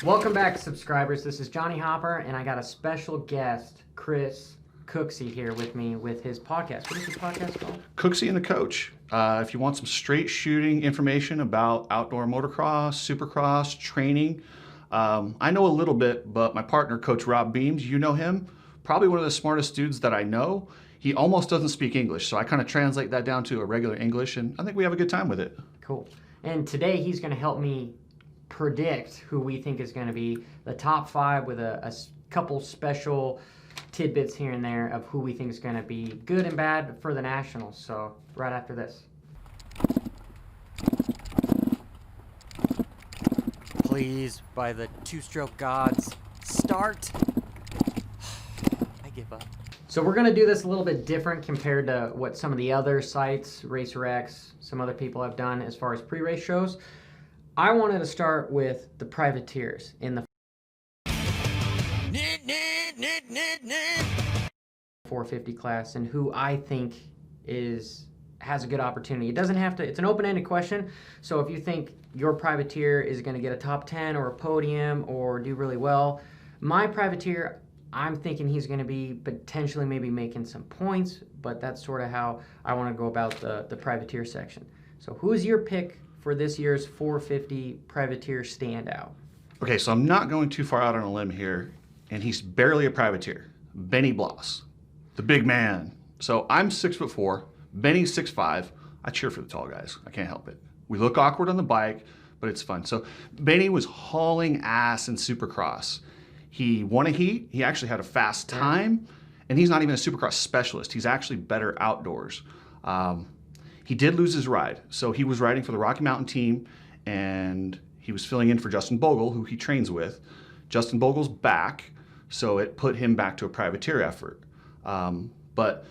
Welcome back, subscribers. This is Johnny Hopper, and I got a special guest, Chris Cooksey, here with me with his podcast. What is his podcast called? Cooksey and the Coach. If you want some straight shooting information about outdoor motocross, supercross, training, I know a little bit, but my partner, Coach Rob Beams, you know him, probably one of the smartest dudes that I know. He almost doesn't speak English, so I kind of translate that down to a regular English, and I think we have a good time with it. Cool. And today he's going to help me predict who we think is going to be the top 5 with a couple special tidbits here and there of who we think is going to be good and bad for the Nationals. So right after this. Please, by the two-stroke gods, start. I give up. So we're going to do this a little bit different compared to what some of the other sites, Racer X, some other people have done as far as pre-race shows. I wanted to start with the Privateers in the 450 class and who I think has a good opportunity. It doesn't have to, it's an open-ended question, so if you think your Privateer is going to get a top 10 or a podium or do really well, my Privateer, I'm thinking he's going to be potentially maybe making some points, but that's sort of how I want to go about the Privateer section. So who's your pick for this year's 450 Privateer Standout? Okay, so I'm not going too far out on a limb here, and he's barely a privateer. Benny Bloss, the big man. So I'm 6'4", Benny's 6'5". I cheer for the tall guys. I can't help it. We look awkward on the bike, but it's fun. So Benny was hauling ass in Supercross. He won a heat. He actually had a fast time, and he's not even a Supercross specialist. He's actually better outdoors. He did lose his ride. So he was riding for the Rocky Mountain team, and he was filling in for Justin Bogle, who he trains with. Justin Bogle's back, so it put him back to a privateer effort. But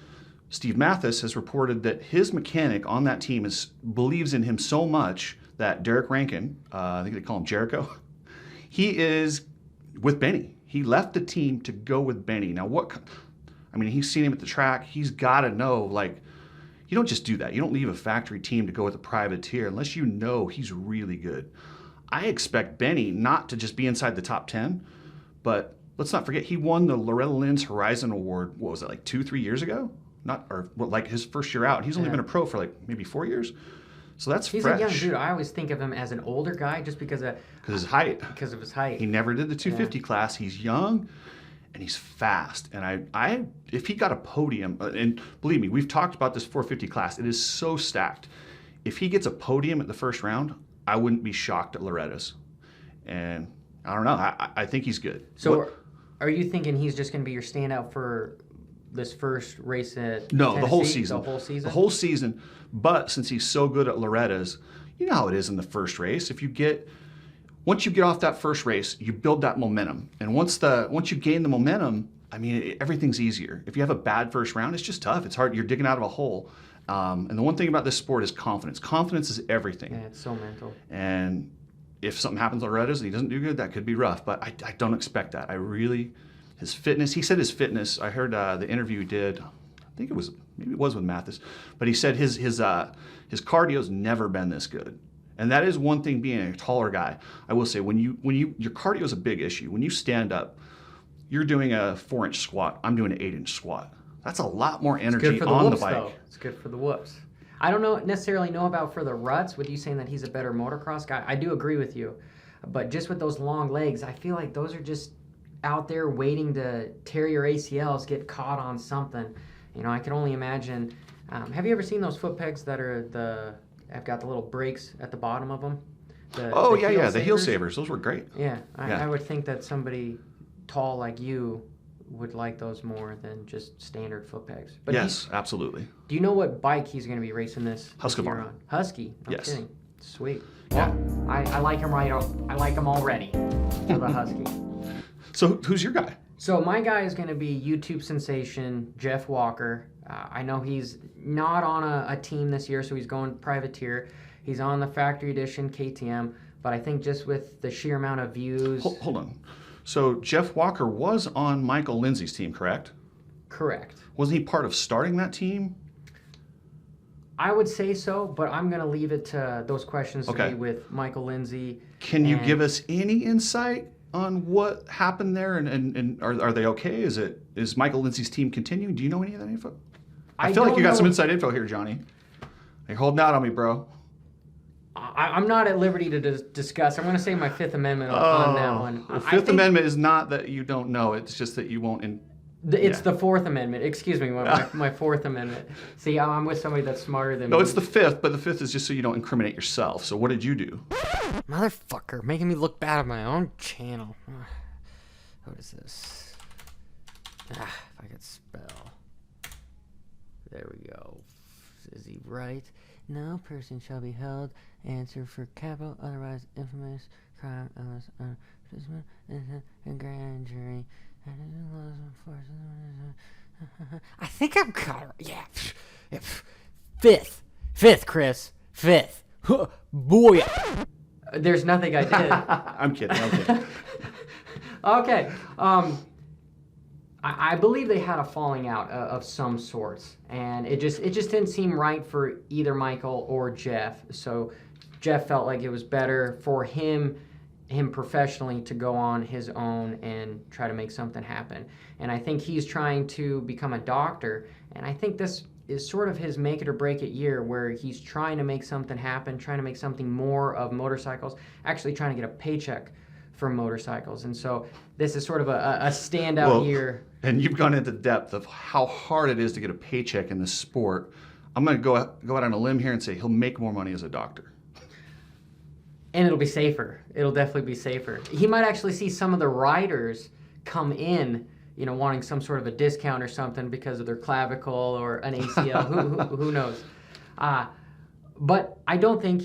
Steve Mathis has reported that his mechanic on that team believes in him so much that Derek Rankin, I think they call him Jericho, he is with Benny. He left the team to go with Benny. Now he's seen him at the track. He's got to know, like, you don't just do that. You don't leave a factory team to go with a privateer unless you know he's really good. I expect Benny not to just be inside the top 10, but let's not forget he won the Loretta Lynn's Horizon Award, what was it, like 2-3 years ago? Like his first year out. He's only been a pro for like maybe 4 years. So that's fresh. He's a young dude. I always think of him as an older guy just because of his height. Because of his height. He never did the 250 class. He's young and he's fast. And if he got a podium, and believe me, we've talked about this 450 class. It is so stacked. If he gets a podium at the first round, I wouldn't be shocked at Loretta's. And I don't know. I think he's good. So are you thinking he's just going to be your standout for this first race at No, Tennessee? the whole season. The whole season? The whole season. But since he's so good at Loretta's, you know how it is in the first race. Once you get off that first race, you build that momentum. And once you gain the momentum, I mean, everything's easier. If you have a bad first round, it's just tough. It's hard. You're digging out of a hole. And the one thing about this sport is confidence. Confidence is everything. Yeah, it's so mental. And if something happens to Loretta's and he doesn't do good, that could be rough. But I don't expect that. His fitness, he said his fitness, I heard the interview he did, maybe it was with Mathis, but he said his cardio's never been this good. And that is one thing being a taller guy. I will say, your cardio is a big issue. When you stand up, you're doing a 4-inch squat. I'm doing an 8-inch squat. That's a lot more energy on the bike. Though. It's good for the whoops. I don't necessarily know about for the ruts, with you saying that he's a better motocross guy. I do agree with you. But just with those long legs, I feel like those are just out there waiting to tear your ACLs, get caught on something. You know, I can only imagine. Have you ever seen those foot pegs that have got the little brakes at the bottom of them? The heel savers. Those were great. Yeah, I would think that somebody tall like you would like those more than just standard foot pegs. But yes, absolutely. Do you know what bike he's going to be racing this year on? Husky. I'm yes. Kidding. Sweet. Well, I like him right. I like him already for the Husky. So who's your guy? So my guy is going to be YouTube sensation Jeff Walker. I know he's not on a team this year, so he's going privateer. He's on the factory edition KTM, but I think just with the sheer amount of views. Hold on. So Jeff Walker was on Michael Lindsay's team, correct? Correct. Wasn't he part of starting that team? I would say so, but I'm going to leave it to those questions to be with Michael Lindsay. Can you give us any insight on what happened there, and are they okay? Is Michael Lindsay's team continuing? Do you know any of that info? I feel like you got some inside info here, Johnny. You're holding out on me, bro. I'm not at liberty to discuss. I'm going to say my Fifth Amendment on that one. Well, Fifth Amendment is not that you don't know. It's just that you won't. It's the Fourth Amendment. Excuse me, my Fourth Amendment. See, I'm with somebody that's smarter than me. No, it's the Fifth, but the Fifth is just so you don't incriminate yourself. So what did you do? Motherfucker, making me look bad on my own channel. What is this? If I could spell. There we go. Is he right? No person shall be held answer for capital, otherwise infamous crime unless imprisonment and grand jury. I think I'm caught. Yeah. Fifth, Chris. Fifth. Boy. There's nothing I did. I'm kidding. Okay. I believe they had a falling out of some sorts, and it just didn't seem right for either Michael or Jeff. So Jeff felt like it was better for him professionally to go on his own and try to make something happen. And I think he's trying to become a doctor, and I think this is sort of his make it or break it year, where he's trying to make something happen, trying to make something more of motorcycles, actually trying to get a paycheck from motorcycles. And so this is sort of a standout year. And you've gone into depth of how hard it is to get a paycheck in this sport. I'm going to go out on a limb here and say he'll make more money as a doctor. And it'll be safer. It'll definitely be safer. He might actually see some of the riders come in, wanting some sort of a discount or something because of their clavicle or an ACL. who knows? But I don't think...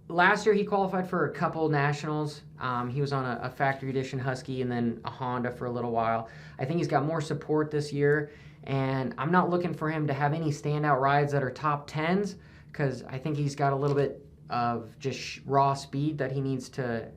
Last year he qualified for a couple nationals. He was on a factory edition Husky and then a Honda for a little while. I think he's got more support this year, and I'm not looking for him to have any standout rides that are top 10s, because I think he's got a little bit of just raw speed that he needs to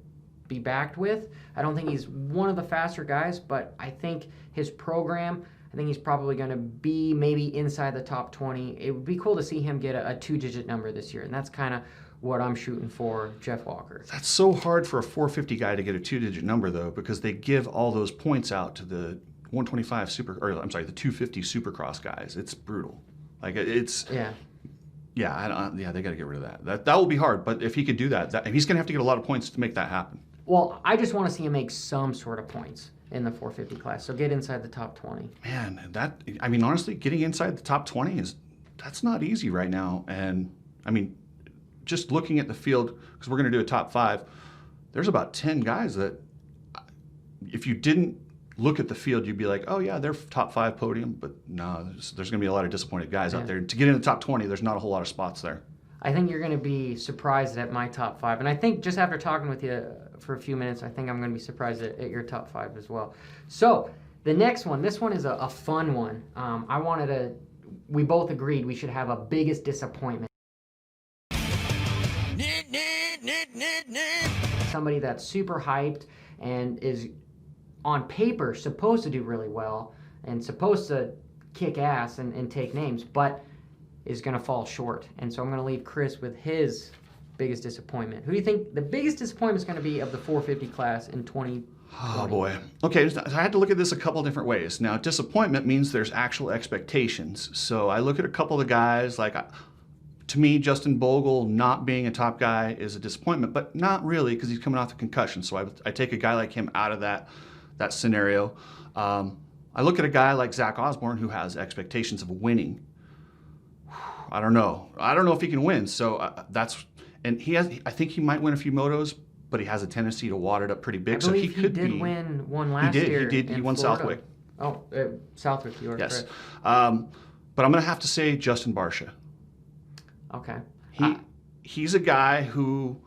be backed with. I don't think he's one of the faster guys, but I think his program, I think he's probably going to be maybe inside the top 20. It would be cool to see him get a 2-digit number this year, and that's kind of what I'm shooting for Jeff Walker. That's so hard for a 450 guy to get a 2-digit number, though, because they give all those points out to the 125 the 250 Supercross guys. It's brutal. Like it's yeah. Yeah, they got to get rid of that. That will be hard, but if he could do that he's going to have to get a lot of points to make that happen. Well, I just want to see him make some sort of points in the 450 class, so get inside the top 20. Man, honestly, getting inside the top 20 that's not easy right now. And just looking at the field, because we're going to do a top 5, there's about 10 guys that if you didn't look at the field, you'd be like, oh yeah, they're top 5 podium. But no, there's going to be a lot of disappointed guys out there. To get in the top 20, there's not a whole lot of spots there. I think you're going to be surprised at my top 5. And I think just after talking with you for a few minutes, I think I'm going to be surprised at your top 5 as well. So the next one, this one is a fun one. We both agreed we should have a biggest disappointment. Somebody that's super hyped and is on paper supposed to do really well and supposed to kick ass and take names, but is going to fall short. And so I'm going to leave Chris with his biggest disappointment. Who do you think the biggest disappointment is going to be of the 450 class in 2020? Oh boy. Okay, so I had to look at this a couple different ways. Now, disappointment means there's actual expectations. So I look at a couple of the guys, like to me, Justin Bogle not being a top guy is a disappointment, but not really, because he's coming off the concussion. So I take a guy like him out of that scenario. I look at a guy like Zach Osborne who has expectations of winning. I don't know if he can win. So I think he might win a few motos, but he has a tendency to wad it up pretty big. I believe he did win one last year. He did. He won Florida. Southwick. Oh, Southwick, you are yes. correct. But I'm going to have to say Justin Barsha. Okay. He's a guy who,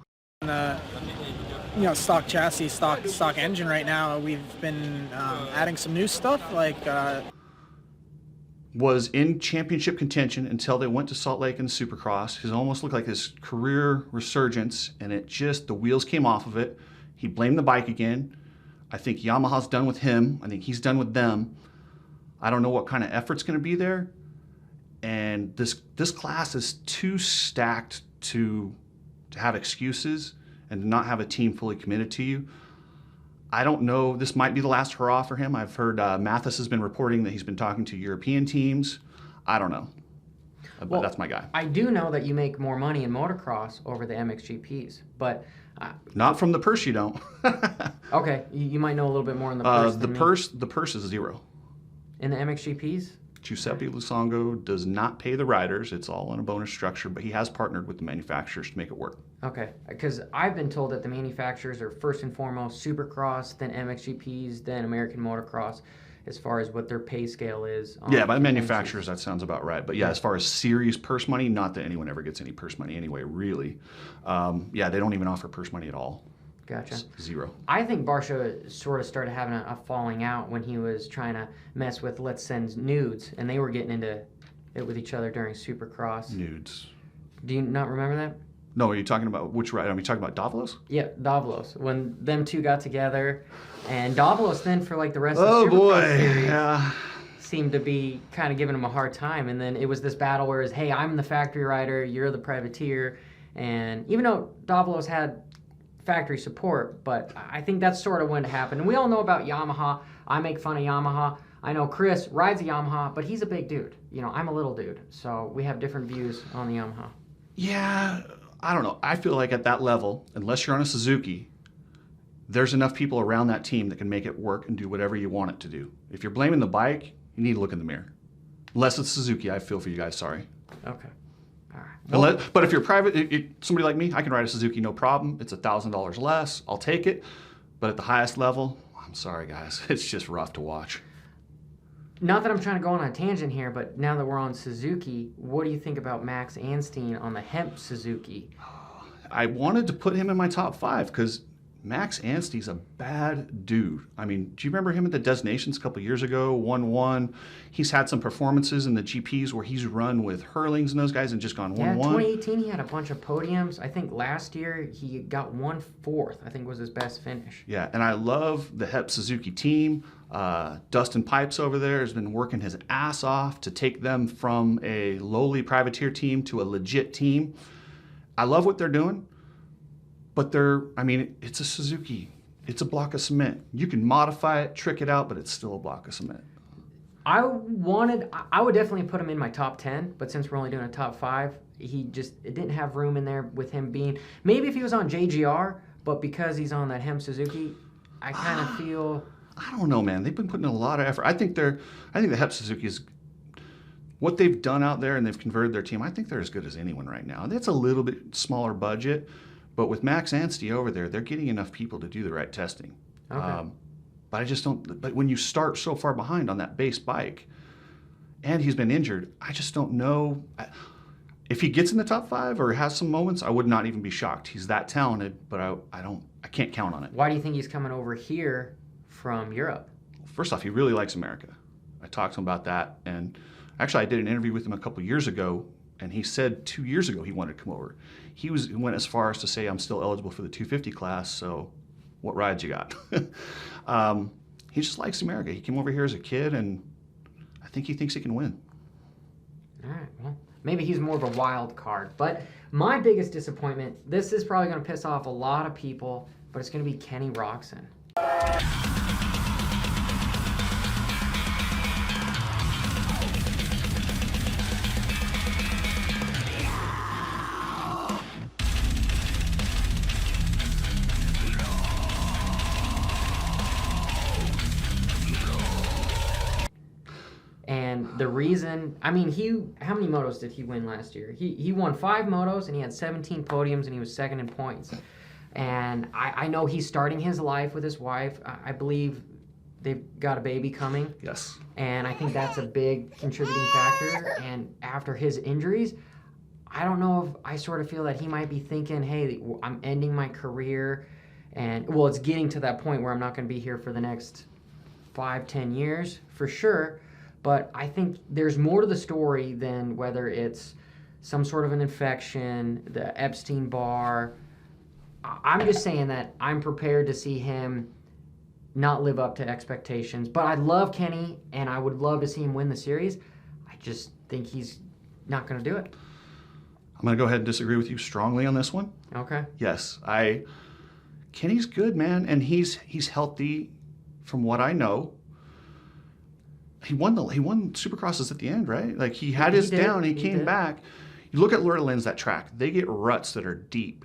stock chassis, stock engine. Right now, we've been adding some new stuff was in championship contention until they went to Salt Lake in the Supercross. It almost looked like his career resurgence, and the wheels came off of it. He blamed the bike again. I think Yamaha's done with him. I think he's done with them. I don't know what kind of effort's going to be there. And this class is too stacked to have excuses and to not have a team fully committed to you. I don't know. This might be the last hurrah for him. I've heard Mathis has been reporting that he's been talking to European teams. I don't know. But that's my guy. I do know that you make more money in motocross over the MXGPs, but not from the purse. You don't. Okay, you might know a little bit more in the purse. The purse is zero. In the MXGPs? Giuseppe Lusango does not pay the riders. It's all on a bonus structure, but he has partnered with the manufacturers to make it work. Okay, because I've been told that the manufacturers are first and foremost Supercross, then MXGPs, then American Motocross, as far as what their pay scale is. Yeah, by the manufacturers, that sounds about right. But yeah, as far as series purse money, not that anyone ever gets any purse money anyway, really. Yeah, they don't even offer purse money at all. Gotcha. Zero. I think Barsha sort of started having a falling out when he was trying to mess with Let's Send Nudes, and they were getting into it with each other during Supercross. Nudes. Do you not remember that? No, are you talking about which ride? Are we talking about Davalos? Yeah, Davalos. When them two got together, and Davalos then for like the rest of the Supercross series seemed to be kind of giving him a hard time, and then it was this battle where it's, hey, I'm the factory rider, you're the privateer, and even though Davalos had factory support, but I think that's sort of when it happened. And we all know about Yamaha. I make fun of Yamaha. I know Chris rides a Yamaha, but he's a big dude. You know, I'm a little dude, so we have different views on the Yamaha. Yeah, I don't know. I feel like at that level, unless you're on a Suzuki, there's enough people around that team that can make it work and do whatever you want it to do. If you're blaming the bike, you need to look in the mirror. Unless it's Suzuki, I feel for you guys. Sorry. Okay. All right. Well, but if you're private, somebody like me, I can ride a Suzuki no problem. It's $1,000 less. I'll take it. But at the highest level, I'm sorry, guys. It's just rough to watch. Not that I'm trying to go on a tangent here, but now that we're on Suzuki, what do you think about Max Anstein on the Hemp Suzuki? I wanted to put him in my top 5 because Max Anstey's a bad dude. I mean, do you remember him at the Destinations a couple years ago? 1-1. He's had some performances in the GPs where he's run with Hurlings and those guys and just gone 1-1. Yeah, 2018 he had a bunch of podiums. I think last year he got 1/4, I think was his best finish. Yeah, and I love the Hep Suzuki team. Dustin Pipes over there has been working his ass off to take them from a lowly privateer team to a legit team. I love what they're doing. But it's a Suzuki. It's a block of cement. You can modify it, trick it out, but it's still a block of cement. I would definitely put him in my top 10, but since we're only doing a top 5, it didn't have room in there with him being, maybe if he was on JGR, but because he's on that Hemp Suzuki, I kind of feel. I don't know, man. They've been putting in a lot of effort. I think the Hep Suzuki is, what they've done out there and they've converted their team, I think they're as good as anyone right now. That's a little bit smaller budget. But with Max Anstey over there, they're getting enough people to do the right testing. Okay. But I just don't. But when you start so far behind on that base bike, and he's been injured, I just don't know. If he gets in the top 5 or has some moments, I would not even be shocked. He's that talented, but I can't count on it. Why do you think he's coming over here from Europe? First off, he really likes America. I talked to him about that, and actually, I did an interview with him a couple years ago. And he said 2 years ago he wanted to come over. He went as far as to say, I'm still eligible for the 250 class, so what rides you got? He just likes America. He came over here as a kid, and I think he thinks he can win. All right, well, maybe he's more of a wild card. But my biggest disappointment, this is probably going to piss off a lot of people, but it's going to be Kenny Roczen. And the reason, how many motos did he win last year? He won 5 motos and he had 17 podiums and he was second in points. And I know he's starting his life with his wife. I believe they've got a baby coming. Yes. And I think that's a big contributing factor. And after his injuries, I don't know if I sort of feel that he might be thinking, hey, I'm ending my career. And, well, it's getting to that point where I'm not going to be here for the next 5-10 years, for sure. But I think there's more to the story than whether it's some sort of an infection, the Epstein-Barr. I'm just saying that I'm prepared to see him not live up to expectations. But I love Kenny, and I would love to see him win the series. I just think he's not going to do it. I'm going to go ahead and disagree with you strongly on this one. Okay. Yes, Kenny's good, man, and he's healthy from what I know. He won Supercrosses at the end, right? Like he had his down, he came back. You look at Loretta Lynn's, that track, they get ruts that are deep.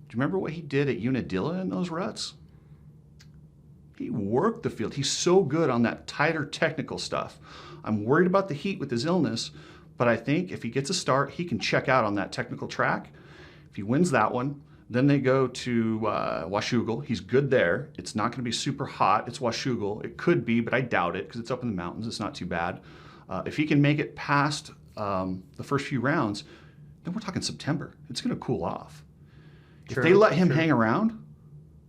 Do you remember what he did at Unadilla in those ruts? He worked the field. He's so good on that tighter technical stuff. I'm worried about the heat with his illness, but I think if he gets a start, he can check out on that technical track. If he wins that one, then they go to Washougal. He's good there. It's not going to be super hot. It's Washougal. It could be, but I doubt it because it's up in the mountains. It's not too bad. If he can make it past the first few rounds, then we're talking September. It's going to cool off. If they let him hang around,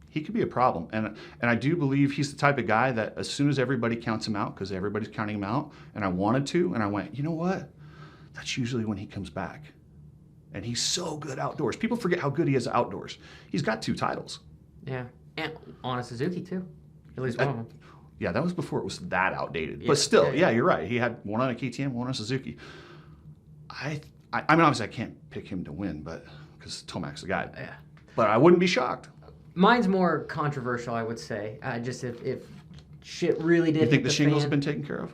he could be a problem. And I do believe he's the type of guy that as soon as everybody counts him out, because everybody's counting him out, and I wanted to, and I went, you know what? That's usually when he comes back. And he's so good outdoors. People forget how good he is outdoors. He's got 2 titles. Yeah, and on a Suzuki too, at least one of them. Yeah, that was before it was that outdated. Yeah, but still, yeah, you're right. He had one on a KTM, one on a Suzuki. I mean, obviously I can't pick him to win, but because Tomac's the guy. Yeah. But I wouldn't be shocked. Mine's more controversial, I would say. Just if shit really did. You think the shingles fan. have been taken care of?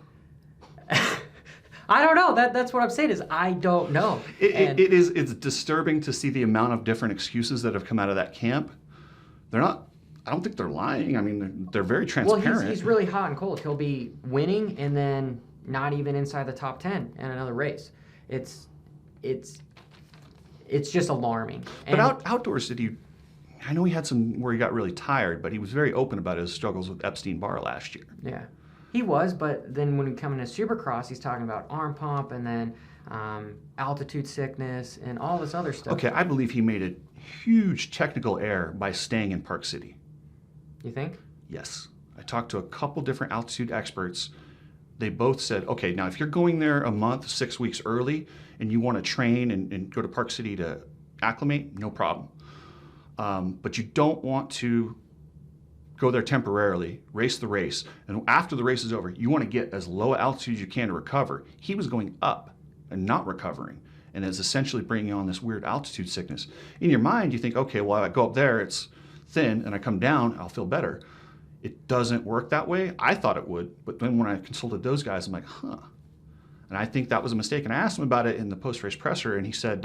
I don't know. That's what I'm saying is I don't know. It's disturbing to see the amount of different excuses that have come out of that camp. They're not. I don't think they're lying. I mean, they're very transparent. Well, he's really hot and cold. He'll be winning and then not even inside the top 10 in another race. It's just alarming. But outdoors, did he? I know he had some where he got really tired, but he was very open about his struggles with Epstein-Barr last year. Yeah, he was. But then when we come into Supercross, he's talking about arm pump and then altitude sickness and all this other stuff. Okay, I believe he made a huge technical error by staying in Park City. You think? Yes. I talked to a couple different altitude experts. They both said, okay, now if you're going there a month, 6 weeks early, and you want to train and go to Park City to acclimate, no problem. But you don't want to go there temporarily, race the race, and after the race is over, you want to get as low altitude as you can to recover. He was going up and not recovering, and is essentially bringing on this weird altitude sickness. In your mind, you think, okay, well, I go up there, it's thin, and I come down, I'll feel better. It doesn't work that way. I thought it would, but then when I consulted those guys, I'm like, huh. And I think that was a mistake. And I asked him about it in the post-race presser, and he said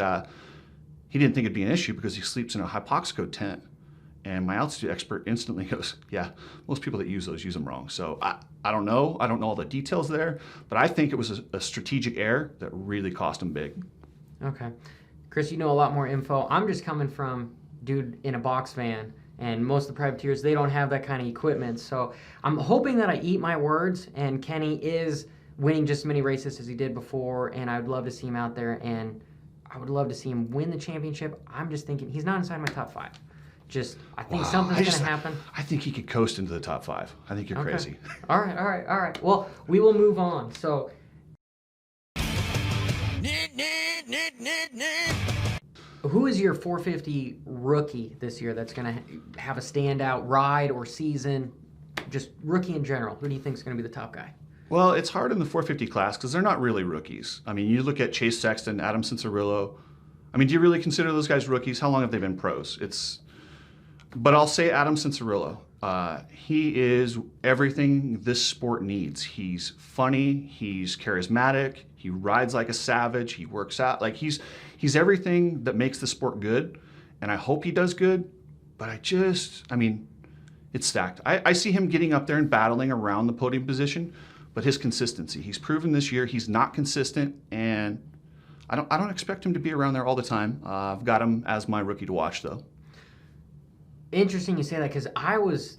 he didn't think it'd be an issue because he sleeps in a hypoxico tent. And my altitude expert instantly goes, yeah, most people that use those use them wrong. So I don't know. I don't know all the details there, but I think it was a strategic error that really cost him big. Okay. Chris, you know a lot more info. I'm just coming from dude in a box van, and most of the privateers, they don't have that kind of equipment. So I'm hoping that I eat my words, and Kenny is winning just as many races as he did before, and I would love to see him out there, and I would love to see him win the championship. I'm just thinking he's not inside my top 5. I think something's going to happen. I think he could coast into the top 5. I think you're crazy. All right. Well, we will move on. So, who is your 450 rookie this year that's going to have a standout ride or season? Just rookie in general. Who do you think is going to be the top guy? Well, it's hard in the 450 class because they're not really rookies. I mean, you look at Chase Sexton, Adam Cincerillo. I mean, do you really consider those guys rookies? How long have they been pros? But I'll say Adam Cincerillo. He is everything this sport needs. He's funny. He's charismatic. He rides like a savage. He works out. Like he's everything that makes the sport good. And I hope he does good. But I mean, it's stacked. I see him getting up there and battling around the podium position. But his consistency, he's proven this year he's not consistent, and I don't expect him to be around there all the time. I've got him as my rookie to watch, though. Interesting you say that because I was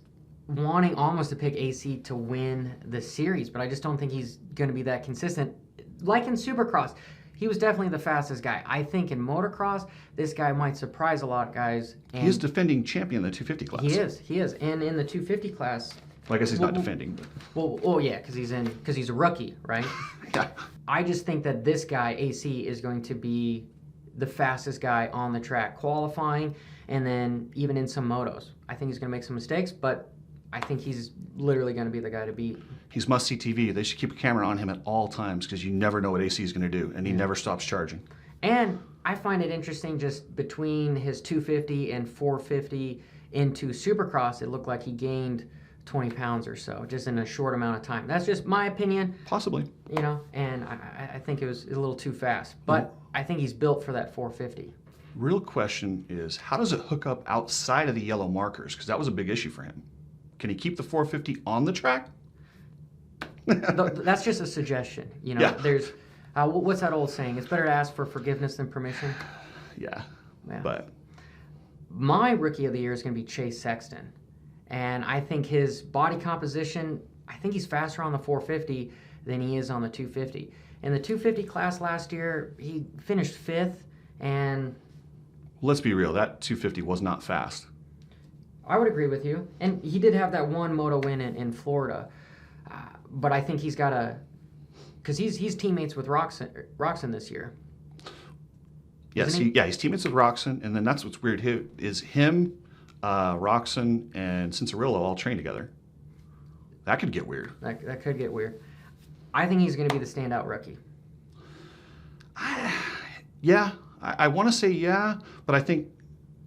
wanting almost to pick AC to win the series, but I just don't think he's going to be that consistent. Like in Supercross, he was definitely the fastest guy. I think in Motocross, this guy might surprise a lot of guys. And he is defending champion in the 250 class. He is. And in the 250 class... Well, I guess he's not defending. Well, yeah, because he's a rookie, right? Yeah. I just think that this guy, AC, is going to be the fastest guy on the track, qualifying, and then even in some motos. I think he's going to make some mistakes, but I think he's literally going to be the guy to beat. He's must-see TV. They should keep a camera on him at all times because you never know what AC is going to do, and he never stops charging. And I find it interesting just between his 250 and 450, into Supercross, it looked like he gained 20 pounds or so just in a short amount of time. That's just my opinion. Possibly. You know, and I think it was a little too fast. But I think he's built for that 450. Real question is, how does it hook up outside of the yellow markers? Because that was a big issue for him. Can he keep the 450 on the track? That's just a suggestion. You know, Yeah. there's, what's that old saying? It's better to ask for forgiveness than permission. Yeah. Yeah. But My rookie of the year is going to be Chase Sexton. And I think his body composition, I think he's faster on the 450 than he is on the 250. In the 250 class last year, he finished 5th, and let's be real, that 250 was not fast. I would agree with you. And he did have that one moto win in Florida. But I think he's got a... Because he's teammates with Roxon this year. Yes, he's teammates with Roxon, and then that's what's weird here is him, Roxon, and Cincerillo all train together. That could get weird. That could get weird. I think he's going to be the standout rookie. I want to say yeah, but I think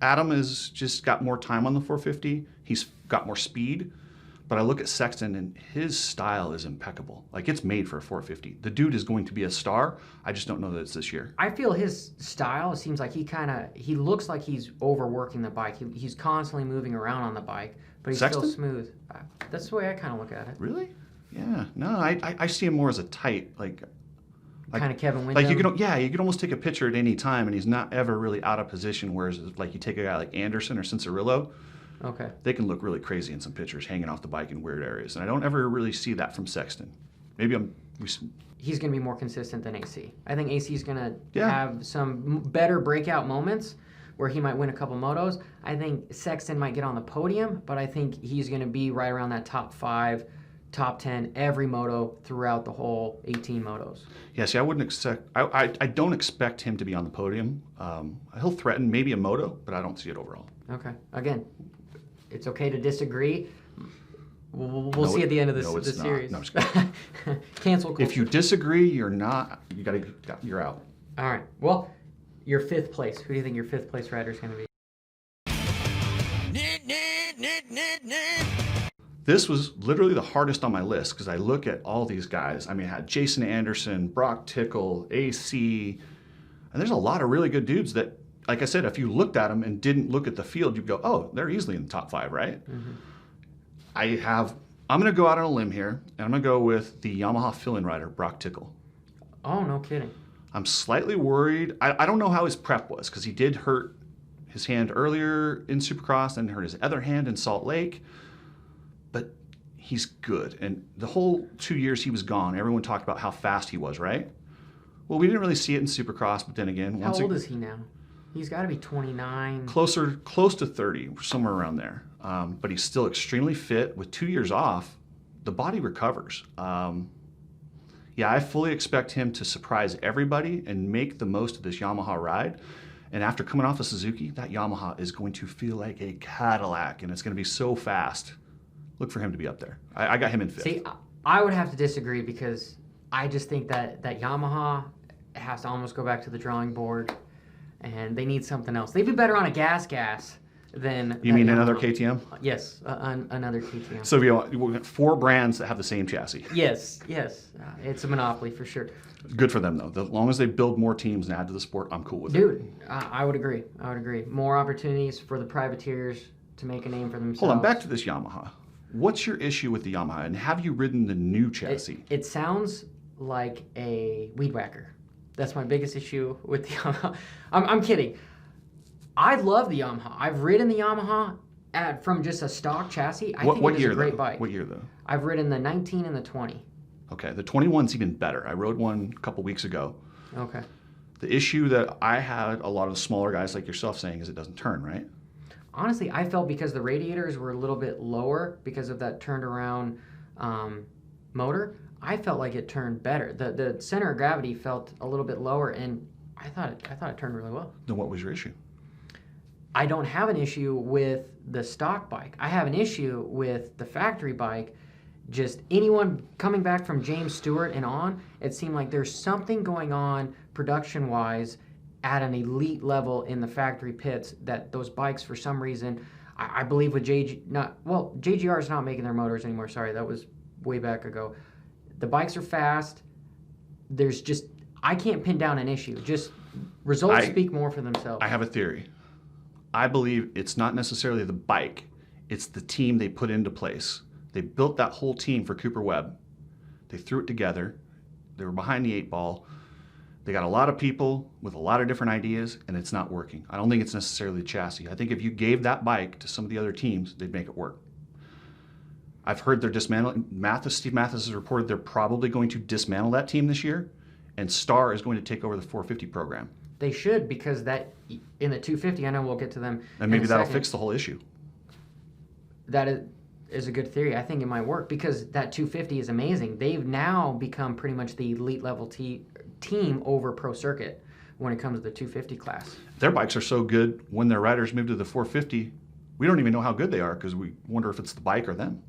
Adam has just got more time on the 450. He's got more speed. But I look at Sexton, and his style is impeccable. Like, it's made for a 450. The dude is going to be a star. I just don't know that it's this year. I feel his style seems like he looks like he's overworking the bike. He's constantly moving around on the bike, but he's Sexton? still smooth. That's the way I kind of look at it. Really? Yeah. No, I see him more as a tight, like Kind of Kevin Windham. Like you could almost take a picture at any time, and he's not ever really out of position. Whereas, like you take a guy like Anderson or Cincerillo, okay, they can look really crazy in some pictures, hanging off the bike in weird areas. And I don't ever really see that from Sexton. Maybe he's going to be more consistent than AC. I think AC is going to Yeah. have some better breakout moments where he might win a couple motos. I think Sexton might get on the podium, but I think he's going to be right around that top 5, top 10 every moto throughout the whole 18 motos. Yeah, see, I wouldn't expect. I don't expect him to be on the podium. He'll threaten maybe a moto, but I don't see it overall. Okay. Again, it's okay to disagree. We'll see at the end of this series. No, I'm just kidding. Cancel culture. If you disagree, you're you're out. All right. Well, your 5th place. Who do you think your 5th place rider is going to be? This was literally the hardest on my list because I look at all these guys. I mean, I had Jason Anderson, Brock Tickle, AC, and there's a lot of really good dudes that, like I said, if you looked at them and didn't look at the field, you'd go, oh, they're easily in the top 5, right? Mm-hmm. I'm going to go out on a limb here, and I'm going to go with the Yamaha fill-in rider, Brock Tickle. Oh, no kidding. I'm slightly worried. I don't know how his prep was because he did hurt his hand earlier in Supercross and hurt his other hand in Salt Lake. But he's good. And the whole 2 years he was gone, everyone talked about how fast he was, right? Well, we didn't really see it in Supercross, but then again... How old is he now? He's got to be 29. Close to 30, somewhere around there. But he's still extremely fit. With 2 years off, the body recovers. I fully expect him to surprise everybody and make the most of this Yamaha ride. And after coming off of Suzuki, that Yamaha is going to feel like a Cadillac, and it's going to be so fast. Look for him to be up there. I got him in 5th. See, I would have to disagree because I just think that Yamaha has to almost go back to the drawing board, and they need something else. They'd be better on a gas than... You mean Yamaha. another KTM? Yes, another KTM. So we got 4 brands that have the same chassis. Yes. It's a monopoly for sure. Good for them, though. As long as they build more teams and add to the sport, I'm cool with it. Dude, I would agree. More opportunities for the privateers to make a name for themselves. Hold on, back to this Yamaha. What's your issue with the Yamaha, and have you ridden the new chassis? It sounds like a weed whacker. That's my biggest issue with the Yamaha. I'm kidding. I love the Yamaha. I've ridden the Yamaha from just a stock chassis. I think it's a great bike. What year, though? I've ridden the 19 and the 20. Okay, the 21's even better. I rode one a couple weeks ago. Okay. The issue that I had a lot of the smaller guys like yourself saying is it doesn't turn, right? Honestly, I felt because the radiators were a little bit lower because of that turned around motor, I felt like it turned better. The center of gravity felt a little bit lower, and I thought it turned really well. Then what was your issue? I don't have an issue with the stock bike. I have an issue with the factory bike. Just anyone coming back from James Stewart and on, it seemed like there's something going on production-wise at an elite level in the factory pits that those bikes, for some reason, I believe with JGR is not making their motors anymore. Sorry, that was way back ago. The bikes are fast. There's just, I can't pin down an issue. Just results speak more for themselves. I have a theory. I believe it's not necessarily the bike. It's the team they put into place. They built that whole team for Cooper Webb. They threw it together. They were behind the 8-ball. They got a lot of people with a lot of different ideas, and it's not working. I don't think it's necessarily the chassis. I think if you gave that bike to some of the other teams, they'd make it work. I've heard they're dismantling. Steve Mathis has reported they're probably going to dismantle that team this year, and Star is going to take over the 450 program. They should, because that in the 250, I know we'll get to them. And maybe that'll fix the whole issue. That is a good theory. I think it might work because that 250 is amazing. They've now become pretty much the elite level team over Pro Circuit when it comes to the 250 class. Their bikes are so good, when their riders move to the 450, we don't even know how good they are because we wonder if it's the bike or them.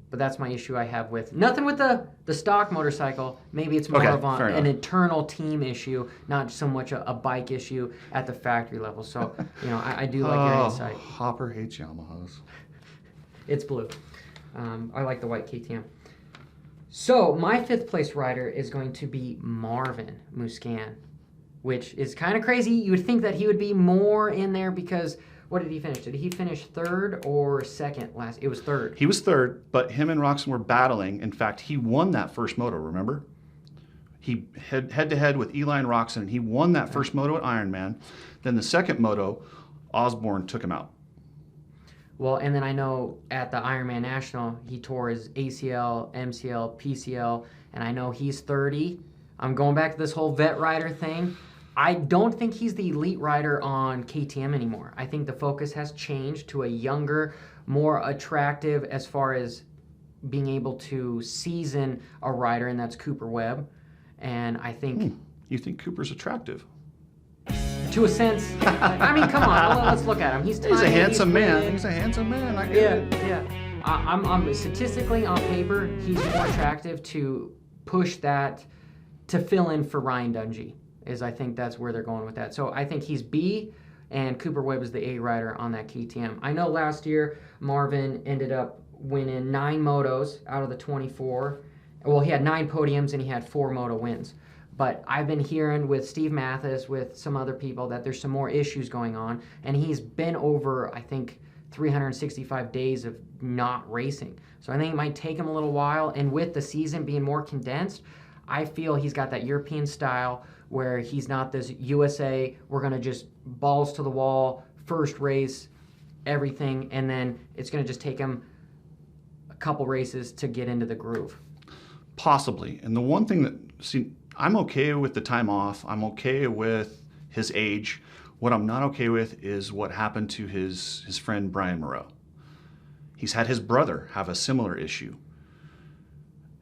But that's my issue I have with, nothing with the stock motorcycle. Maybe it's more of an internal team issue, not so much a bike issue at the factory level. So, I do like your insight. Hopper hates Yamahas. It's blue. I like the white KTM. So, my 5th place rider is going to be Marvin Musquin, which is kind of crazy. You would think that he would be more in there because, what did he finish? Did he finish 3rd or 2nd last? It was 3rd. He was 3rd, but him and Roxon were battling. In fact, he won that first moto, remember? He head-to-head with Eli and Roxon, and he won that first moto at Ironman. Then the second moto, Osborne took him out. Well, and then I know at the Ironman National, he tore his ACL, MCL, PCL, and I know he's 30. I'm going back to this whole vet rider thing. I don't think he's the elite rider on KTM anymore. I think the focus has changed to a younger, more attractive as far as being able to season a rider, and that's Cooper Webb. And I think... You think Cooper's attractive? To a sense. I mean, come on. Let's look at him. He's tiny, He's a handsome man. He's a handsome man. I get it. Yeah. I'm statistically on paper, he's more attractive to push that to fill in for Ryan Dungey. I think that's where they're going with that. So I think he's B, and Cooper Webb is the A rider on that KTM. I know last year Marvin ended up winning 9 motos out of the 24. Well, he had 9 podiums and he had 4 moto wins. But I've been hearing with Steve Mathis, with some other people, that there's some more issues going on. And he's been over, I think, 365 days of not racing. So I think it might take him a little while. And with the season being more condensed, I feel he's got that European style where he's not this USA, we're going to just balls to the wall, first race, everything, and then it's going to just take him a couple races to get into the groove. Possibly. And the one thing that, I'm okay with the time off. I'm okay with his age. What I'm not okay with is what happened to his friend Brian Moreau. He's had his brother have a similar issue.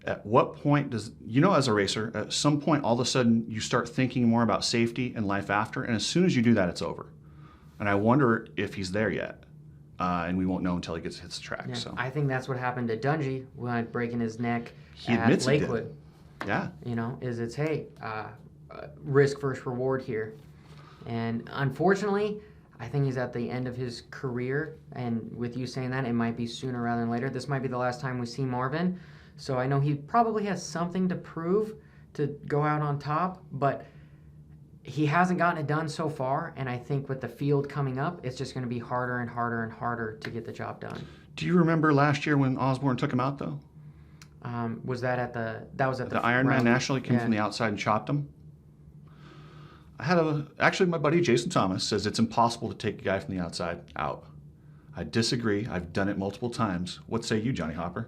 At what point does, as a racer, at some point all of a sudden you start thinking more about safety and life after, and as soon as you do that, it's over. And I wonder if he's there yet. And we won't know until he hits the track. Yeah, so I think that's what happened to Dungey when breaking his neck he at admits Lakewood. He did. Yeah. Risk versus reward here. And unfortunately, I think he's at the end of his career. And with you saying that, it might be sooner rather than later. This might be the last time we see Marvin. So I know he probably has something to prove to go out on top, but he hasn't gotten it done so far. And I think with the field coming up, it's just going to be harder and harder and harder to get the job done. Do you remember last year when Osborne took him out, though? Was that at the Ironman National? He came from the outside and chopped him. Actually, my buddy Jason Thomas says it's impossible to take a guy from the outside out. I disagree. I've done it multiple times. What say you, Johnny Hopper?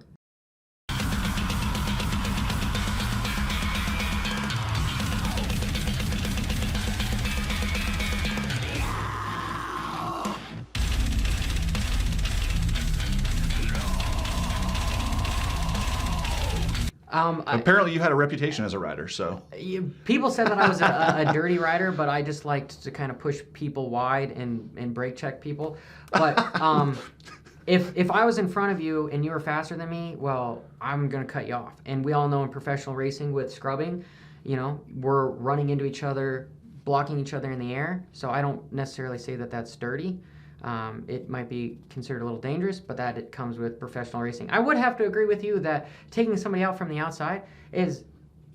Apparently you had a reputation as a rider, so. People said that I was a dirty rider, but I just liked to kind of push people wide and brake check people. But if I was in front of you and you were faster than me, well, I'm going to cut you off. And we all know in professional racing with scrubbing, we're running into each other blocking each other in the air. So I don't necessarily say that that's dirty. It might be considered a little dangerous, but that it comes with professional racing. I would have to agree with you that taking somebody out from the outside is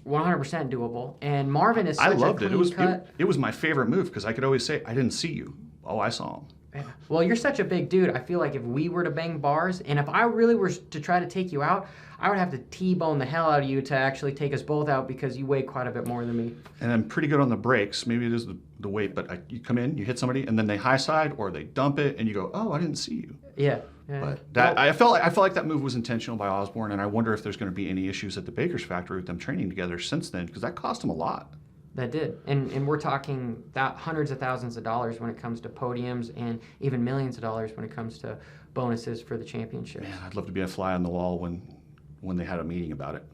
100% doable. And Marvin is such I loved a it. It was my favorite move because I could always say, I didn't see you. Oh, I saw him. Yeah. Well, you're such a big dude. I feel like if we were to bang bars, and if I really were to try to take you out, I would have to T-bone the hell out of you to actually take us both out because you weigh quite a bit more than me. And I'm pretty good on the brakes. Maybe it is the weight, but you come in, you hit somebody, and then they high side or they dump it, and you go, oh, I didn't see you. Yeah. But I felt like that move was intentional by Osborne, and I wonder if there's going to be any issues at the Baker's factory with them training together since then, because that cost them a lot. That did. And we're talking that hundreds of thousands of dollars when it comes to podiums and even millions of dollars when it comes to bonuses for the championship. Man, I'd love to be a fly on the wall when they had a meeting about it.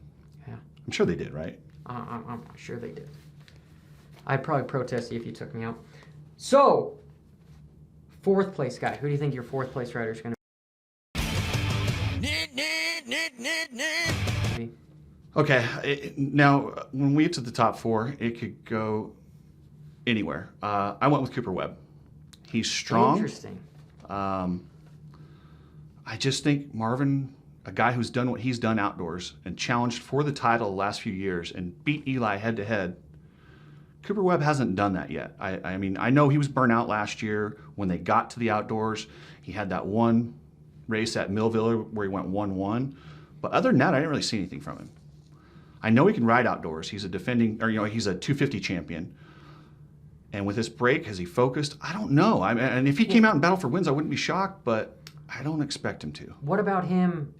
Yeah. I'm sure they did, right? I'm sure they did. I'd probably protest you if you took me out. So, fourth place guy. Who do you think your fourth place rider is going to be? Okay, now when we get to the top four, it could go anywhere. I went with Cooper Webb. He's strong. Interesting. I just think Marvin, a guy who's done what he's done outdoors and challenged for the title the last few years and beat Eli head to head, Cooper Webb hasn't done that yet. I mean, I know he was burnt out last year when they got to the outdoors. He had that one race at Millville where he went 1-1. But other than that, I didn't really see anything from him. I know he can ride outdoors. He's a he's a 250 champion. And with this break, has he focused? I don't know. And if he came out and battled for wins, I wouldn't be shocked, but I don't expect him to. What about him?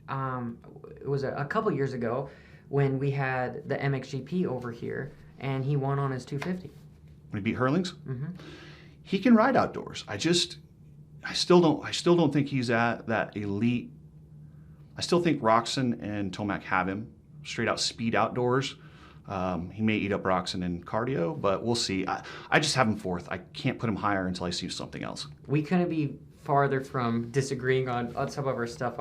It was a couple years ago when we had the MXGP over here, and he won on his 250. When he beat Hurlings? Mm-hmm. He can ride outdoors. I still don't think he's at that elite. I still think Roxon and Tomac have him straight out speed outdoors. He may eat up Roxon in cardio, but we'll see. I just have him fourth. I can't put him higher until I see something else. We couldn't be farther from disagreeing on some of our stuff.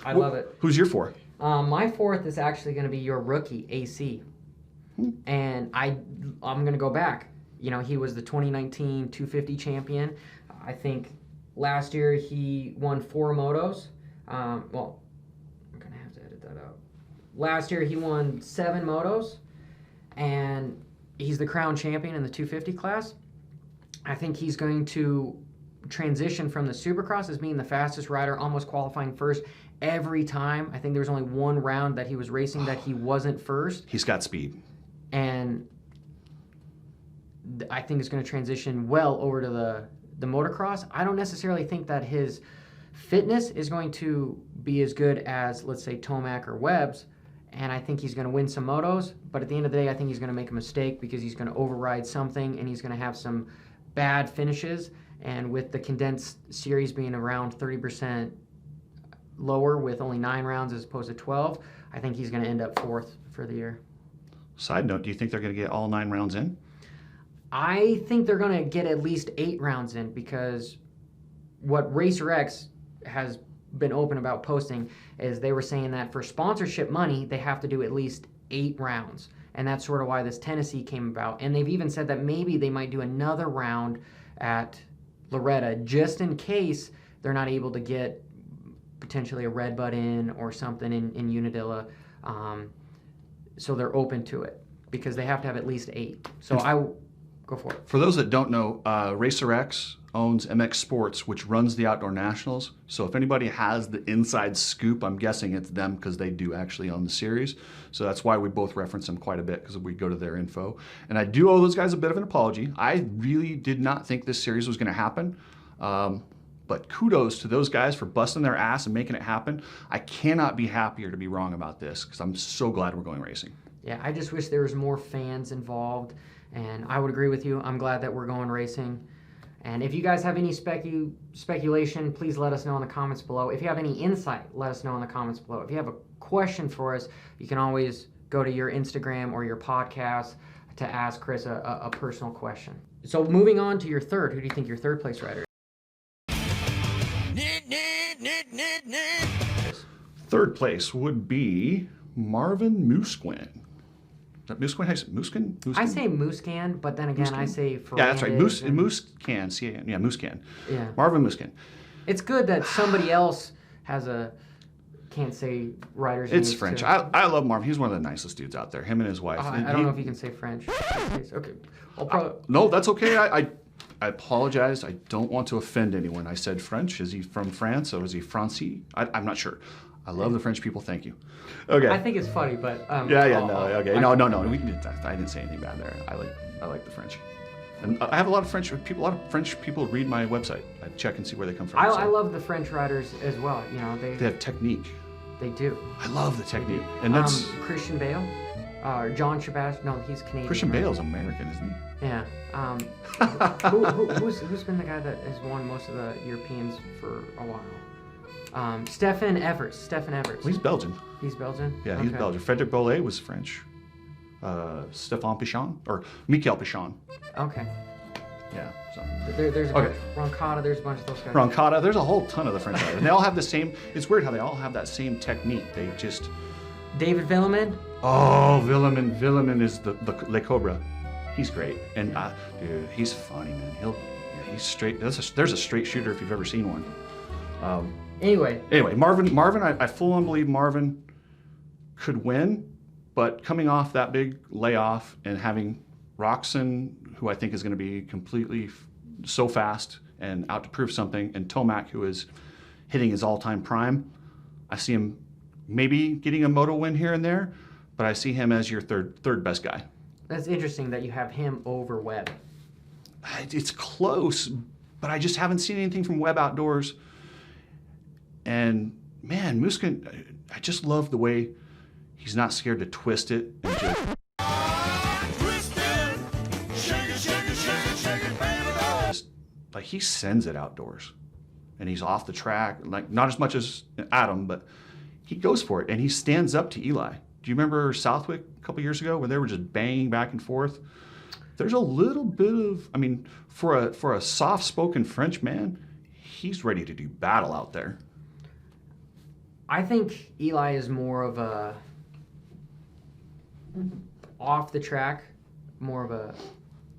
I love it. Who's your fourth? My fourth is actually going to be your rookie, AC. And I'm going to go back. You know, he was the 2019 250 champion. I think last year he won 4 motos. Well, I'm going to have to edit that out. Last year he won 7 motos, and he's the crown champion in the 250 class. I think he's going to transition from the Supercross as being the fastest rider, almost qualifying first every time. I think there was only one round that he was racing that he wasn't first. He's got speed. And I think it's going to transition well over to the motocross. I don't necessarily think that his fitness is going to be as good as, let's say, Tomac or Webb's, and I think he's going to win some motos, but at the end of the day, I think he's going to make a mistake because he's going to override something, and he's going to have some bad finishes, and with the condensed series being around 30% lower with only 9 rounds as opposed to 12, I think he's going to end up fourth for the year. Side note, do you think they're going to get all 9 rounds in? I think they're going to get at least 8 rounds in because what Racer X has been open about posting is they were saying that for sponsorship money, they have to do at least 8 rounds. And that's sort of why this Tennessee came about. And they've even said that maybe they might do another round at Loretta just in case they're not able to get potentially a Red Bud in or something in Unadilla. So they're open to it because they have to have at least 8. So go for it. For those that don't know, Racer X owns MX Sports, which runs the Outdoor Nationals. So if anybody has the inside scoop, I'm guessing it's them because they do actually own the series. So that's why we both reference them quite a bit because we go to their info. And I do owe those guys a bit of an apology. I really did not think this series was going to happen. But kudos to those guys for busting their ass and making it happen. I cannot be happier to be wrong about this because I'm so glad we're going racing. Yeah, I just wish there was more fans involved. And I would agree with you. I'm glad that we're going racing. And if you guys have any speculation, please let us know in the comments below. If you have any insight, let us know in the comments below. If you have a question for us, you can always go to your Instagram or your podcast to ask Chris a personal question. So moving on to your third, who do you think your third place rider is? Third place would be Marvin Musquin. Musquin? Musquin? I say Muscan, but then again, I say Fernandez. Yeah, that's right. Muscan. Yeah, Muscan. Yeah. Marvin Musquin. It's good that somebody else has a can't say writer's It's names French. too. I love Marvin. He's one of the nicest dudes out there. Him and his wife. I don't know if you can say French. Okay. I'll probably. No, that's okay. I apologize. I don't want to offend anyone. I said French. Is he from France or is he Francis? I'm not sure. I love the French people. Thank you. Okay. I think it's funny, but No. Okay. No. I didn't say anything bad there. I like the French, and I have a lot of French people. A lot of French people read my website. I check and see where they come from. I love the French writers as well. You know, They have technique. they do. I love the technique, and that's Christian Bale, John Sebastian. No, he's Canadian. Christian right? Bale's American, isn't he? Yeah. Who's been the guy that has won most of the Europeans for a while? Stefan Everts. Well, he's Belgian. He's Belgian? Yeah, he's Okay. Belgian. Frederic Bollet was French. Stéphane Pichon or Michael Pichon. Okay. Yeah. So There's a Okay. bunch. Roncada, there's a bunch of those guys. Roncada. There's a whole ton of the French writers. And they all have the same. It's weird how they all have that same technique. They just. David Villemin. Oh, Villemin is the Le Cobra. He's great, and dude, he's funny, man. He's straight. There's a straight shooter if you've ever seen one. Anyway, Marvin, I full on believe Marvin could win, but coming off that big layoff and having Roxon, who I think is going to be completely so fast and out to prove something, and Tomac, who is hitting his all-time prime, I see him maybe getting a moto win here and there, but I see him as your third best guy. that's interesting that you have him over Webb. It's close, but I just haven't seen anything from Webb Outdoors. And man, Musquin, I just love the way he's not scared to twist it and just like he sends it outdoors, and he's off the track, like not as much as Adam, but he goes for it and he stands up to Eli. Do you remember Southwick a couple years ago where they were just banging back and forth? There's a little bit of, I mean, for a soft-spoken French man, he's ready to do battle out there. I think Eli is more of a off the track, more of a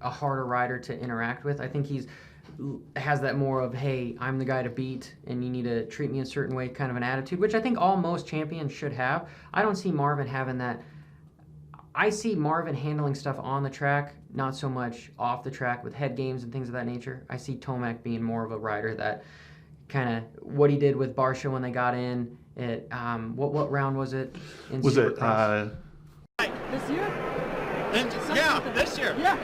harder rider to interact with. I think has that more of, hey, I'm the guy to beat and you need to treat me a certain way kind of an attitude, which I think most champions should have. I don't see Marvin having that. I see Marvin handling stuff on the track, not so much off the track with head games and things of that nature. I see Tomac being more of a rider that kind of what he did with Barsha when they got in. What round was it? Was it This year? Yeah, this year. Yeah.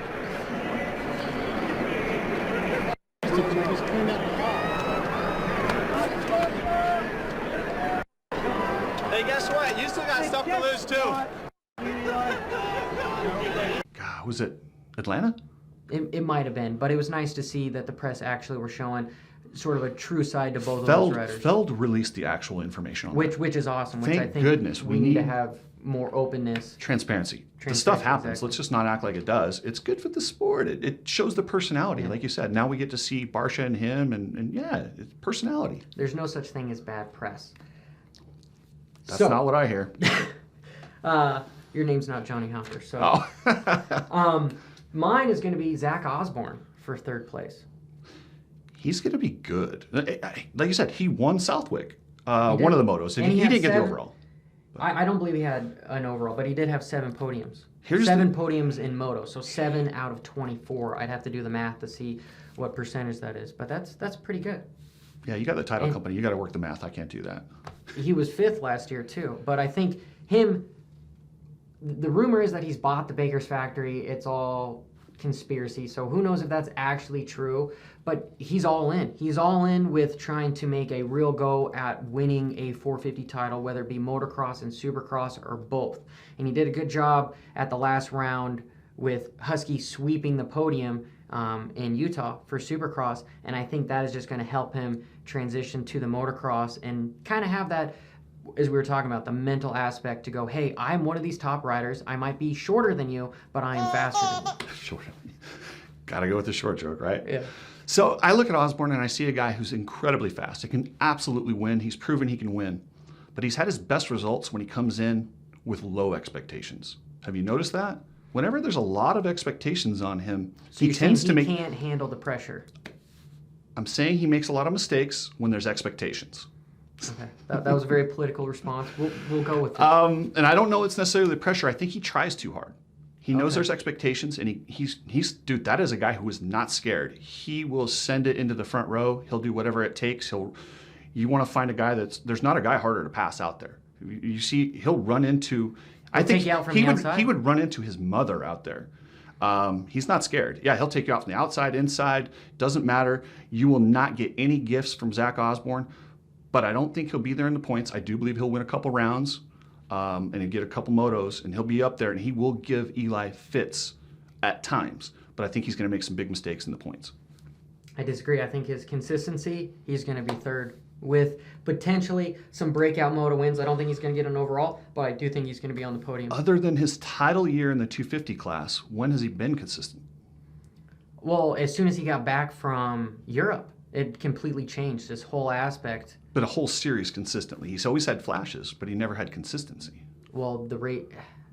Just clean up Hey, guess what? You still got stuff to lose too. God, was it Atlanta? It might have been, but it was nice to see that the press actually were showing sort of a true side to both of those riders. Feld released the actual information on that. Which is awesome. Which Thank I think goodness. we need to have more openness. Transparency. The stuff happens. Exactly. Let's just not act like it does. It's good for the sport. It shows the personality, like you said. Now we get to see Barsha and him, and yeah, it's personality. There's no such thing as bad press. That's not what I hear. Your name's not Johnny Hunter, so. Oh. Mine is going to be Zach Osborne for third place. He's going to be good. Like you said, he won Southwick, one of the motos, and he had didn't get the 7. overall. I don't believe he had an overall, but he did have 7 podiums. Here's 7 podiums in moto, so 7 out of 24. I'd have to do the math to see what percentage that is, but that's pretty good. Yeah, you got the title company. You got to work the math. I can't do that. He was 5th last year too, but I think the rumor is that he's bought the Baker's factory. It's all conspiracy, so who knows if that's actually true, but he's all in. He's all in with trying to make a real go at winning a 450 title, whether it be motocross and supercross or both. And he did a good job at the last round with Husky sweeping the podium in Utah for supercross, and I think that is just going to help him transition to the motocross and kind of have that, as we were talking about, the mental aspect to go, hey, I'm one of these top riders. I might be shorter than you, but I am faster than you. Short. Got to go with the short joke, right? Yeah. So I look at Osborne and I see a guy who's incredibly fast. He can absolutely win. He's proven he can win. But he's had his best results when he comes in with low expectations. Have you noticed that? Whenever there's a lot of expectations on him, So he you're tends to saying make. he can't handle the pressure. I'm saying he makes a lot of mistakes when there's expectations. Okay, that was a very political response. We'll go with it. And I don't know it's necessarily the pressure. I think he tries too hard. He knows Okay. there's expectations, and he's dude. That is a guy who is not scared. He will send it into the front row. He'll do whatever it takes. You want to find a guy there's not a guy harder to pass out there. You see, he'll run into. I think take you out from he the would outside? he would run into his mother out there. He's not scared. Yeah, he'll take you out from the outside, inside. Doesn't matter. You will not get any gifts from Zach Osborne, but I don't think he'll be there in the points. I do believe he'll win a couple rounds, and he'll get a couple motos, and he'll be up there, and he will give Eli fits at times. But I think he's going to make some big mistakes in the points. I disagree. I think his consistency, he's going to be third with potentially some breakout moto wins. I don't think he's going to get an overall, but I do think he's going to be on the podium. Other than his title year in the 250 class, when has he been consistent? Well, as soon as he got back from Europe, it completely changed this whole aspect. But a whole series consistently. He's always had flashes, but he never had consistency. Well, the rate...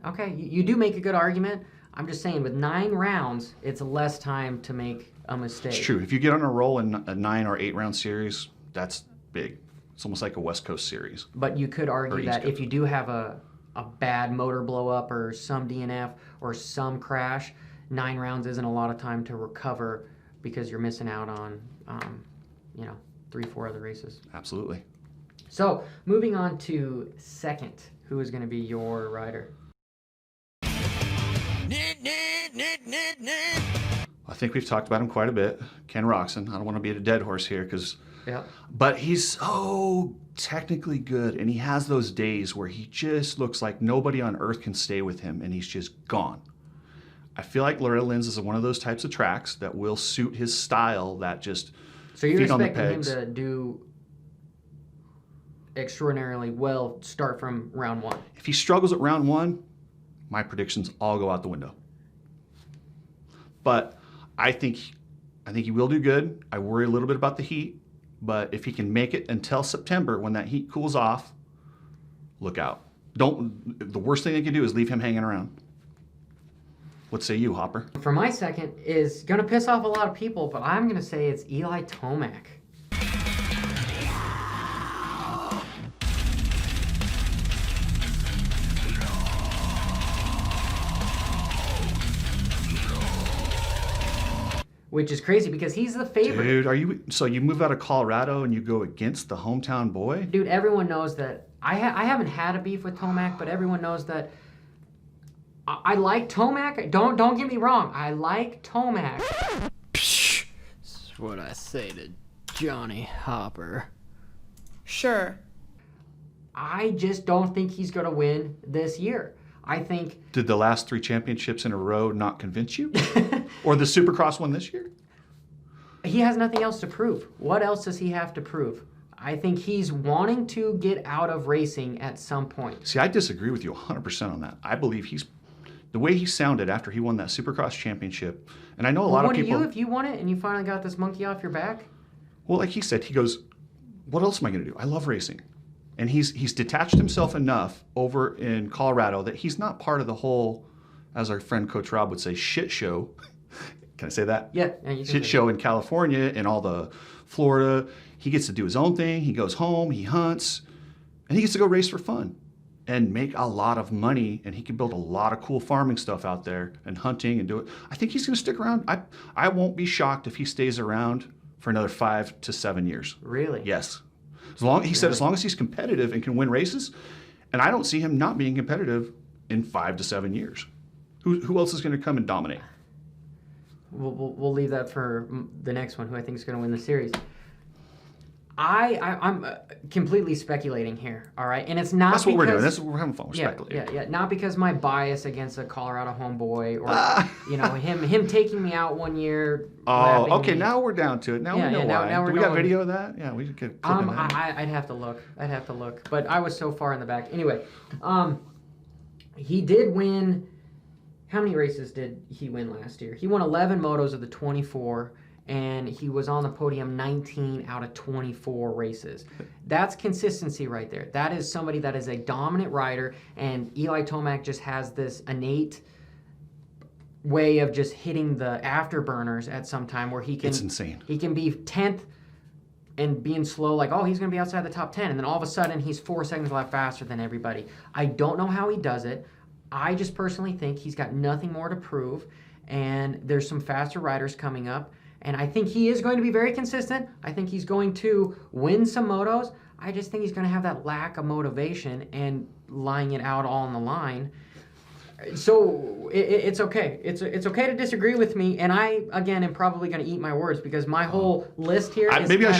Okay, you do make a good argument. I'm just saying, with 9 rounds, it's less time to make a mistake. It's true. If you get on a roll in a 9 or 8 round series, that's big. It's almost like a West Coast series. But you could Or argue East that Coast. if you do have a bad motor blow up or some DNF or some crash, 9 rounds isn't a lot of time to recover because you're missing out on, 3-4 other races. Absolutely. So, moving on to second, who is going to be your rider? I think we've talked about him quite a bit. Ken Roxon. I don't want to beat a dead horse here Yeah. but he's so technically good, and he has those days where he just looks like nobody on earth can stay with him, and he's just gone. I feel like Loretta Lynn's is one of those types of tracks that will suit his style, that just So you're feet on the expecting him pegs. to do extraordinarily well, start from round 1. If he struggles at round 1, my predictions all go out the window. But I think he will do good. I worry a little bit about the heat, but if he can make it until September when that heat cools off, look out. The worst thing they can do is leave him hanging around. What say you, Hopper? For my second is going to piss off a lot of people, but I'm going to say it's Eli Tomac. Which is crazy because he's the favorite. Dude, so you move out of Colorado and you go against the hometown boy? Dude, everyone knows that. I haven't had a beef with Tomac, but everyone knows that I like Tomac. Don't get me wrong. I like Tomac. This is what I say to Johnny Hopper. Sure. I just don't think he's going to win this year. I think Did the last 3 championships in a row not convince you? Or the Supercross one this year? he has nothing else to prove. What else does he have to prove? I think he's wanting to get out of racing at some point. See, I disagree with you 100% on that. I believe the way he sounded after he won that Supercross championship, and I know a lot of What do people. you if you won it and you finally got this monkey off your back? Well, like he said, he goes, "What else am I going to do? I love racing," and he's detached himself enough over in Colorado that he's not part of the whole, as our friend Coach Rob would say, shit show. Can I say that? Yeah, you can Shit say show in California and all the Florida. He gets to do his own thing. He goes home, he hunts, and he gets to go race for fun and make a lot of money, and he can build a lot of cool farming stuff out there and hunting and do it. I think he's going to stick around. I won't be shocked if he stays around for another 5 to 7 years. Really? Yes. As long as he's competitive and can win races, and I don't see him not being competitive in 5 to 7 years. Who else is going to come and dominate? We'll leave that for the next one, who I think is going to win the series. I'm completely speculating here, all right? And it's not That's what we're doing. because- We're having fun. We're speculating. Yeah. Not because my bias against a Colorado homeboy or him taking me out one year. Oh, lapping okay. me. Now we're down to it. Now Yeah, we know yeah, now- why. now Do we're we got going- video of that? Yeah, we could clip in that. I'd have to look. But I was so far in the back. Anyway, he did win. How many races did he win last year? He won 11 motos of the 24, and he was on the podium 19 out of 24 races. That's consistency right there. That is somebody that is a dominant rider, and Eli Tomac just has this innate way of just hitting the afterburners at some time where he can. It's insane. He can be 10th and being slow, like, oh, he's going to be outside the top 10, and then all of a sudden he's 4 seconds a lap faster than everybody. I don't know how he does it. I just personally think he's got nothing more to prove, and there's some faster riders coming up, and I think he is going to be very consistent. I think he's going to win some motos. I just think he's going to have that lack of motivation and lying it out all on the line. So it's okay. It's okay to disagree with me, and I again am probably going to eat my words because my whole list here is maybe I up.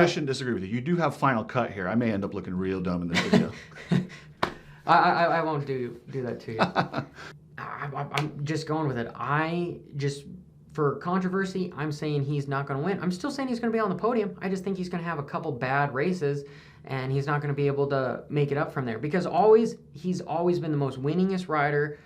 shouldn't disagree with you. You do have Final Cut here. I may end up looking real dumb in this video. I won't do that to you. I'm just going with it. For controversy, I'm saying he's not going to win. I'm still saying he's going to be on the podium. I just think he's going to have a couple bad races, and he's not going to be able to make it up from there because he's always been the most winningest rider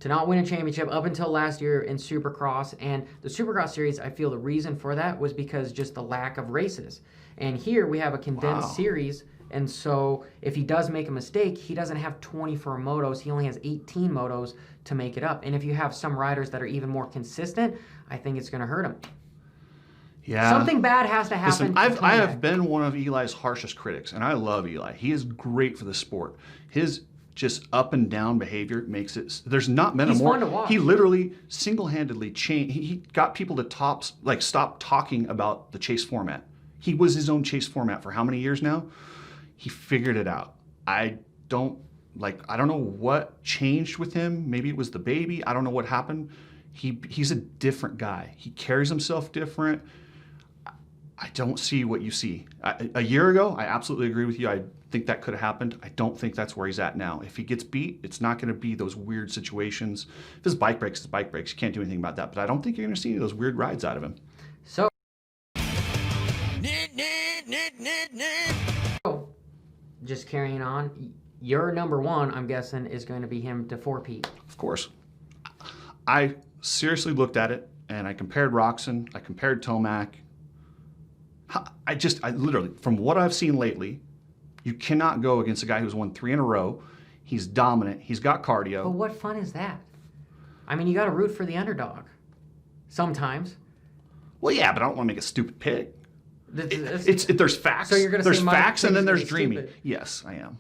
to not win a championship up until last year in Supercross. And the Supercross series, I feel the reason for that was because just the lack of races. And here we have a condensed series, and so if he does make a mistake, he doesn't have 24 motos. He only has 18 motos to make it up. And if you have some riders that are even more consistent, I think it's going to hurt him. Yeah. Something bad has to happen. Listen, I have been one of Eli's harshest critics, and I love Eli. He is great for the sport. His just up and down behavior makes it. There's not been He's a more. fun to watch. He literally single-handedly changed. He got people to stop talking about the chase format. He was his own chase format for how many years now? He figured it out. I don't know what changed with him. Maybe it was the baby. I don't know what happened. He's a different guy. He carries himself different. I don't see what you see. A year ago, I absolutely agree with you. I think that could have happened. I don't think that's where he's at now. If he gets beat, it's not going to be those weird situations. If his bike breaks, his bike breaks. You can't do anything about that. But I don't think you're going to see those weird rides out of him. So, just carrying on, your number one, I'm guessing, is going to be him to four-peat. Of course. I seriously looked at it, and I compared Roxon. I compared Tomac. I literally, from what I've seen lately, you cannot go against a guy who's won 3 in a row. He's dominant. He's got cardio. But what fun is that? I mean, you got to root for the underdog sometimes. Well, yeah, but I don't want to make a stupid pick. There's facts. So you're going to there's say my facts, and then pick's there's gonna be dreaming. stupid. Yes, I am.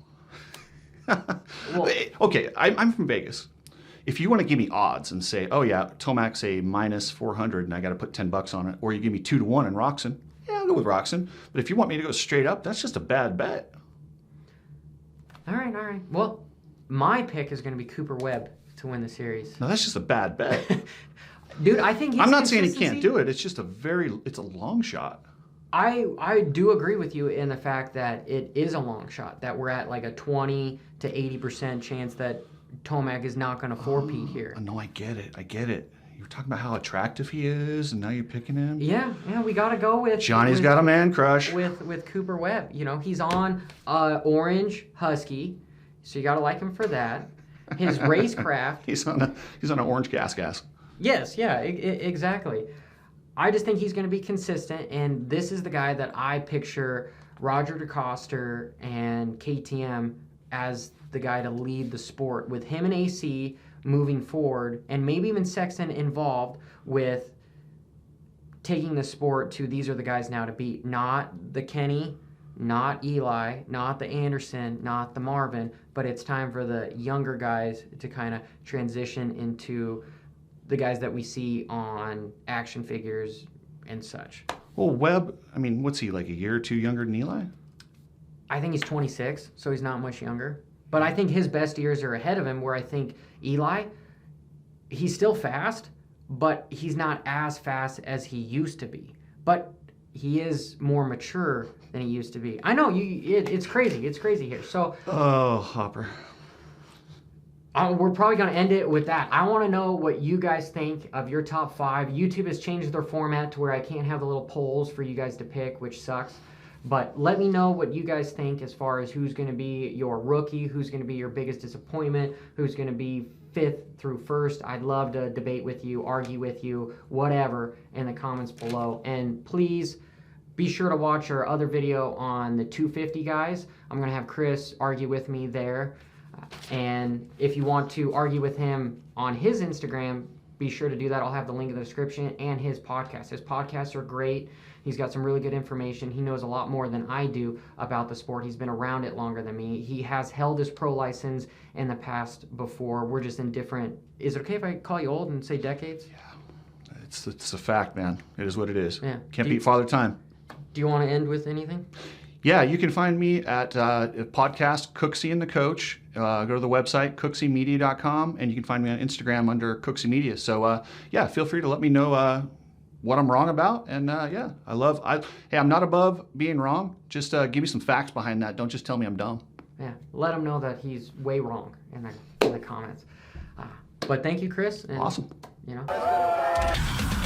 Well, okay, I'm from Vegas. If you want to give me odds and say, oh yeah, Tomac's a minus 400 and I got to put $10 on it, or you give me 2-1 in Roxon, yeah, I'll go with Roxon. But if you want me to go straight up, that's just a bad bet. all right. Well, my pick is going to be Cooper Webb to win the series. No, that's just a bad bet. Dude, I think I'm not saying he can't do it. It's just it's a long shot. I do agree with you in the fact that it is a long shot, that we're at like a 20 to 80% chance that Tomac is not going to four-peat here. No, I get it. You're talking about how attractive he is, and now you're picking him? Yeah, we got to go with... Johnny's got a man crush. With Cooper Webb. You know, he's on Orange Husky, so you got to like him for that. His racecraft... He's on an orange gas. Yes, yeah, exactly. I just think he's going to be consistent, and this is the guy that I picture Roger DeCoster and KTM as the guy to lead the sport, with him and AC moving forward, and maybe even Sexton involved with taking the sport to these are the guys now to beat. Not the Kenny, not Eli, not the Anderson, not the Marvin, but it's time for the younger guys to kind of transition into the guys that we see on action figures and such. Well, Webb, I mean, what's he, like a year or two younger than Eli? I think he's 26, so he's not much younger. But I think his best years are ahead of him, where I think Eli, he's still fast, but he's not as fast as he used to be. But he is more mature than he used to be. I know, it's crazy. It's crazy here. So, oh, Hopper. we're probably going to end it with that. I want to know what you guys think of your top 5. YouTube has changed their format to where I can't have the little polls for you guys to pick, which sucks. But let me know what you guys think as far as who's going to be your rookie, who's going to be your biggest disappointment, who's going to be 5th through 1st. I'd love to debate with you, argue with you, whatever, in the comments below. And please be sure to watch our other video on the 250 guys. I'm going to have Chris argue with me there. And if you want to argue with him on his Instagram, be sure to do that. I'll have the link in the description, and his podcast. His podcasts are great. He's got some really good information. He knows a lot more than I do about the sport. He's been around it longer than me. He has held his pro license in the past before. We're just in different... Is it okay if I call you old and say decades? Yeah, it's a fact, man. It is what it is. Yeah. Can't beat Father Time. Do you want to end with anything? Yeah, you can find me at podcast Cooksey and the Coach. Go to the website, cookseymedia.com, and you can find me on Instagram under Cooksey Media. So, yeah, feel free to let me know what I'm wrong about. And, yeah, hey, I'm not above being wrong. Just give me some facts behind that. Don't just tell me I'm dumb. Yeah, let him know that he's way wrong in the comments. But thank you, Chris. And, Awesome. You know.